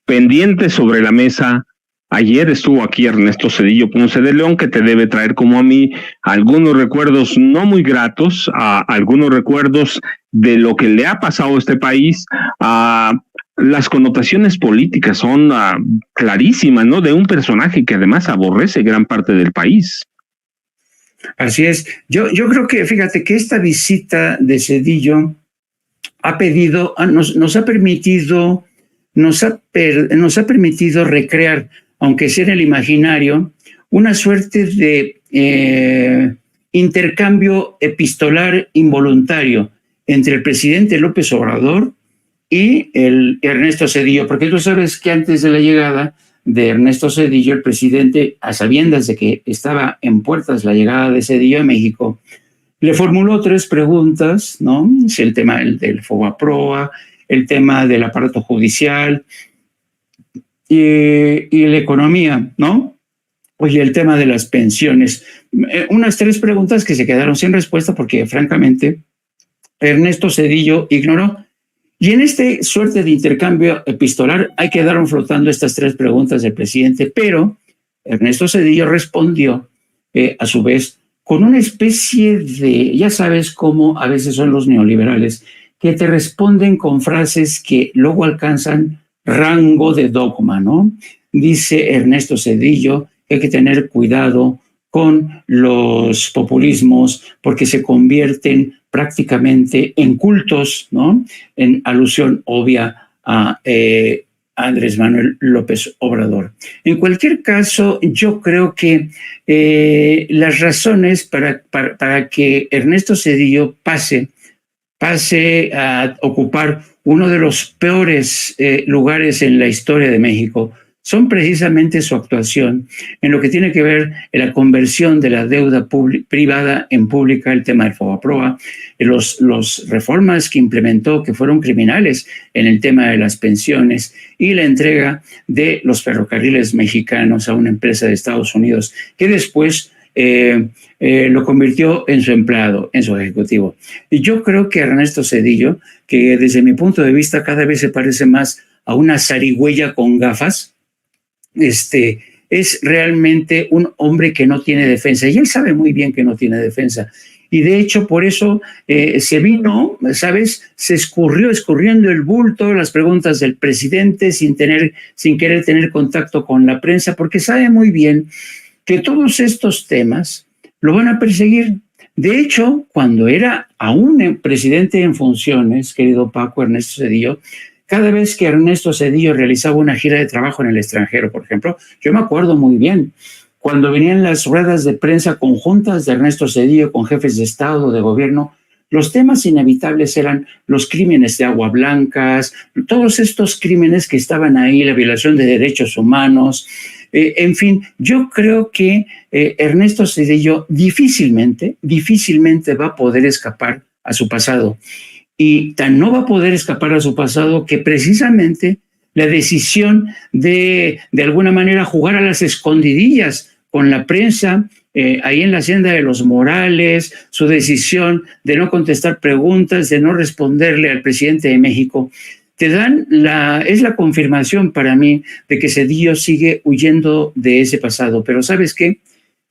pendientes sobre la mesa. Ayer estuvo aquí Ernesto Zedillo Ponce de León, que te debe traer, como a mí, algunos recuerdos no muy gratos, algunos recuerdos de lo que le ha pasado a este país. Las connotaciones políticas son clarísimas, ¿no? De un personaje que además aborrece gran parte del país. Así es. Yo creo que, fíjate, que esta visita de Zedillo ha pedido, nos ha permitido recrear, aunque sea en el imaginario, una suerte de intercambio epistolar involuntario entre el presidente López Obrador y el Ernesto Zedillo, porque tú sabes que antes de la llegada de Ernesto Zedillo, el presidente, a sabiendas de que estaba en puertas la llegada de Zedillo a México, le formuló 3 preguntas, ¿no? Es el tema del FOBAPROA, el tema del aparato judicial y la economía, ¿no? Oye, el tema de las pensiones. Unas 3 preguntas que se quedaron sin respuesta porque, francamente, Ernesto Zedillo ignoró. Y en este suerte de intercambio epistolar ahí quedaron flotando estas 3 preguntas del presidente, pero Ernesto Zedillo respondió, a su vez, con una especie de, ya sabes cómo a veces son los neoliberales, que te responden con frases que luego alcanzan rango de dogma, ¿no? Dice Ernesto Zedillo que hay que tener cuidado con los populismos porque se convierten prácticamente en cultos, ¿no? En alusión obvia a Andrés Manuel López Obrador. En cualquier caso, yo creo que las razones para que Ernesto Zedillo pase a ocupar uno de los peores lugares en la historia de México son precisamente su actuación en lo que tiene que ver en la conversión de la deuda privada en pública, el tema del FOBAPROA, los reformas que implementó que fueron criminales en el tema de las pensiones y la entrega de los ferrocarriles mexicanos a una empresa de Estados Unidos que después lo convirtió en su empleado, en su ejecutivo. Y yo creo que Ernesto Zedillo, que desde mi punto de vista cada vez se parece más a una zarigüeya con gafas, es realmente un hombre que no tiene defensa, y él sabe muy bien que no tiene defensa. Y de hecho, por eso se vino, ¿sabes? Se escurriendo el bulto, las preguntas del presidente sin querer tener contacto con la prensa, porque sabe muy bien que todos estos temas lo van a perseguir. De hecho, cuando era aún presidente en funciones, querido Paco, Ernesto Zedillo, cada vez que Ernesto Zedillo realizaba una gira de trabajo en el extranjero, por ejemplo, yo me acuerdo muy bien, cuando venían las ruedas de prensa conjuntas de Ernesto Zedillo con jefes de Estado, de gobierno, los temas inevitables eran los crímenes de Agua Blancas, todos estos crímenes que estaban ahí, la violación de derechos humanos, en fin, yo creo que Ernesto Zedillo difícilmente va a poder escapar a su pasado. Y tan no va a poder escapar a su pasado que precisamente la decisión de alguna manera jugar a las escondidillas con la prensa, ahí en la hacienda de los Morales, su decisión de no contestar preguntas, de no responderle al presidente de México, es la confirmación para mí de que Zedillo sigue huyendo de ese pasado. Pero ¿sabes qué?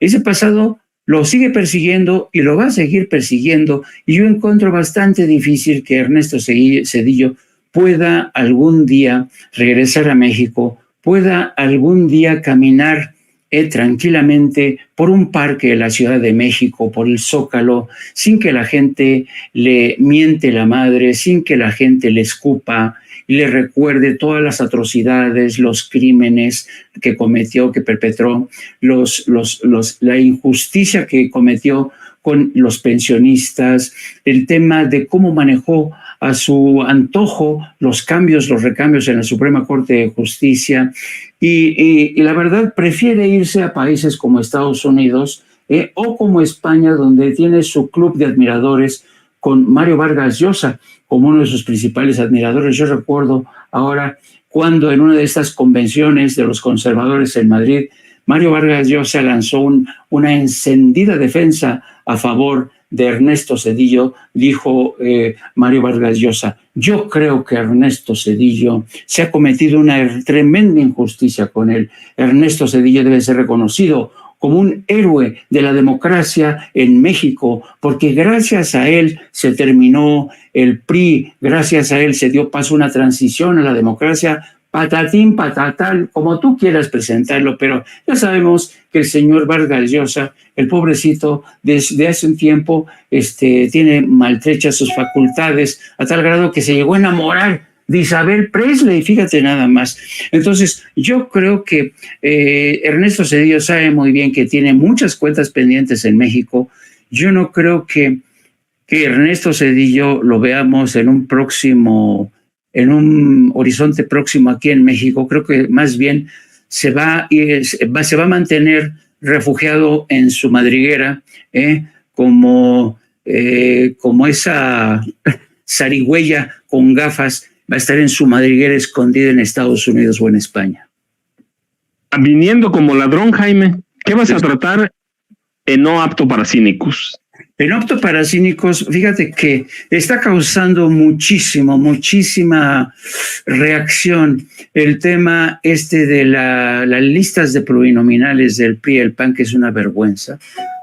Ese pasado lo sigue persiguiendo y lo va a seguir persiguiendo, y yo encuentro bastante difícil que Ernesto Zedillo pueda algún día regresar a México, pueda algún día caminar tranquilamente por un parque de la Ciudad de México, por el Zócalo, sin que la gente le miente la madre, sin que la gente le escupa y le recuerde todas las atrocidades, los crímenes que cometió, que perpetró, la injusticia que cometió con los pensionistas, el tema de cómo manejó a su antojo los recambios en la Suprema Corte de Justicia, y la verdad prefiere irse a países como Estados Unidos o como España, donde tiene su club de admiradores con Mario Vargas Llosa como uno de sus principales admiradores. Yo recuerdo ahora cuando en una de estas convenciones de los conservadores en Madrid, Mario Vargas Llosa lanzó una encendida defensa a favor de Ernesto Zedillo, dijo Mario Vargas Llosa: yo creo que Ernesto Zedillo se ha cometido una tremenda injusticia con él. Ernesto Zedillo debe ser reconocido como un héroe de la democracia en México, porque gracias a él se terminó el PRI, gracias a él se dio paso a una transición a la democracia, patatín, patatal, como tú quieras presentarlo, pero ya sabemos que el señor Vargas Llosa, el pobrecito, desde hace un tiempo tiene maltrechas sus facultades, a tal grado que se llegó a enamorar de Isabel Presley, fíjate nada más. Entonces, yo creo que Ernesto Zedillo sabe muy bien que tiene muchas cuentas pendientes en México. Yo no creo que Ernesto Zedillo lo veamos en un horizonte próximo aquí en México. Creo que más bien se va a mantener refugiado en su madriguera, como esa zarigüeya con gafas, va a estar en su madriguera escondida en Estados Unidos o en España. Viniendo como ladrón, Jaime, ¿qué vas a tratar en No apto para cínicos? En No apto para cínicos, fíjate que está causando muchísima reacción el tema de las listas de plurinominales del PRI y el PAN, que es una vergüenza.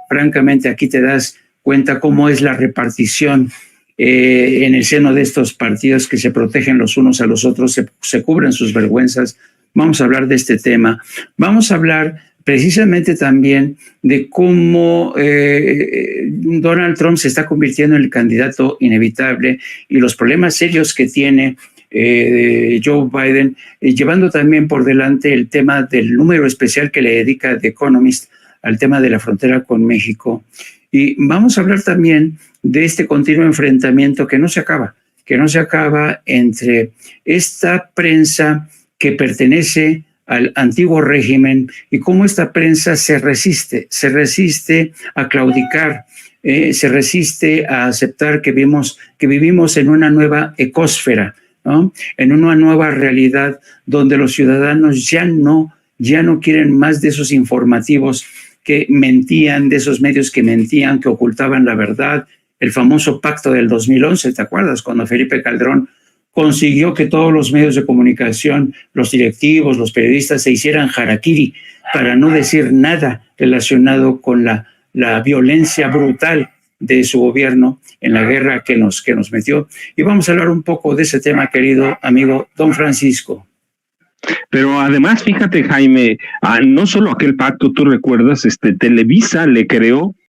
Francamente, aquí te das cuenta cómo es la repartición en el seno de estos partidos, que se protegen los unos a los otros, se cubren sus vergüenzas. Vamos a hablar de este tema. Vamos a hablar precisamente también de cómo Donald Trump se está convirtiendo en el candidato inevitable y los problemas serios que tiene Joe Biden, llevando también por delante el tema del número especial que le dedica The Economist al tema de la frontera con México. Y vamos a hablar también de este continuo enfrentamiento que no se acaba entre esta prensa que pertenece al antiguo régimen y cómo esta prensa se resiste a claudicar, se resiste a aceptar que vivimos en una nueva ecosfera, ¿no? En una nueva realidad donde los ciudadanos ya no quieren más de esos informativos que mentían, de esos medios que mentían, que ocultaban la verdad. El famoso pacto del 2011, ¿te acuerdas? Cuando Felipe Calderón consiguió que todos los medios de comunicación, los directivos, los periodistas se hicieran harakiri para no decir nada relacionado con la violencia brutal de su gobierno en la guerra que nos metió. Y vamos a hablar un poco de ese tema, querido amigo don Francisco. Pero además, fíjate, Jaime, no solo aquel pacto, tú recuerdas, Televisa le creó